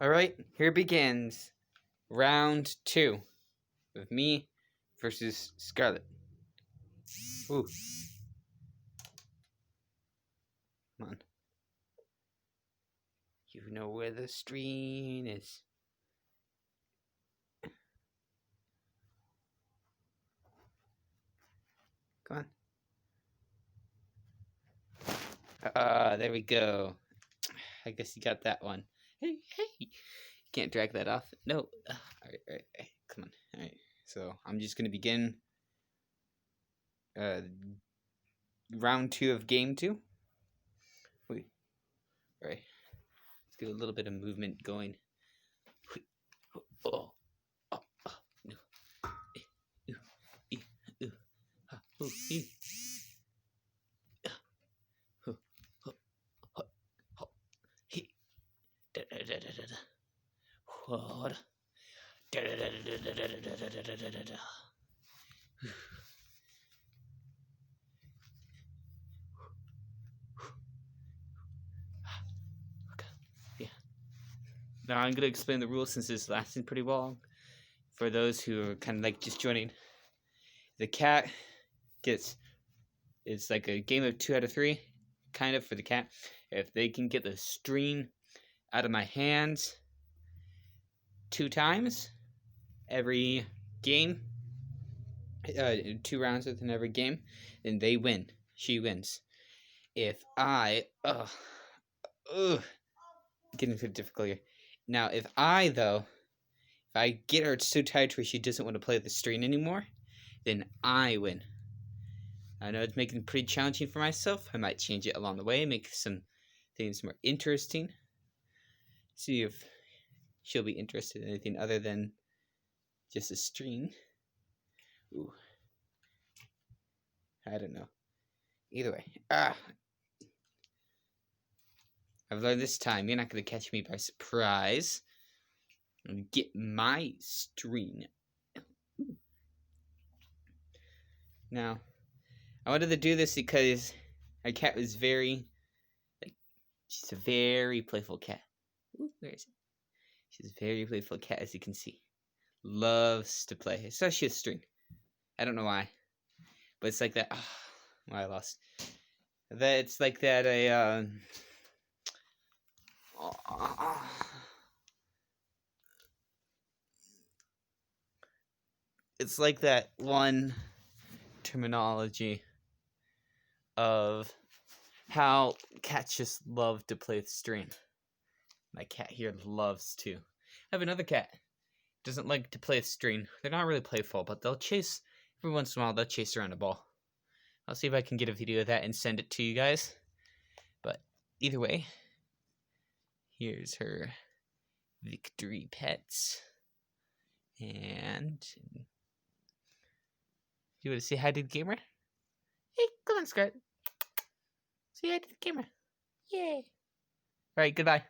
Alright, here begins round 2 with me versus Scarlet. Ooh. Come on. You know where the stream is. Come on. There we go. I guess you got that one. Hey. Can't drag that off. No. Alright. Come on. Alright. So, I'm just going to begin round 2 of game 2. Wait. Alright. Let's get a little bit of movement going. Oh. No. Yeah. Now I'm gonna explain the rules since it's lasting pretty long. For those who are kind of like just joining, the cat it's like a game of 2 out of 3, kind of, for the cat. If they can get the string out of my hands 2 times every game, 2 rounds within every game, then they win. She wins. If I getting too difficult here. Now, if I get her so tired where she doesn't want to play the string anymore, then I win. I know it's making it pretty challenging for myself. I might change it along the way, make some things more interesting. See if she'll be interested in anything other than just a string. Ooh. I don't know. Either way. I've learned this time, you're not going to catch me by surprise. I'm going to get my string. Now, I wanted to do this because my cat was she's a very playful cat. Ooh, where is it? She's a very playful cat, as you can see. Loves to play, especially a string. I don't know why, but it's like that. I lost. That it's like that. It's like that one terminology of how cats just love to play the string. My cat here loves to. I have another cat. Doesn't like to play the string. They're not really playful, but they'll chase, every once in a while, they'll chase around a ball. I'll see if I can get a video of that and send it to you guys. But either way, here's her victory pets. And you want to say hi to the camera? Hey, come on, Scarlet. Say hi to the camera. Yay. Alright, goodbye.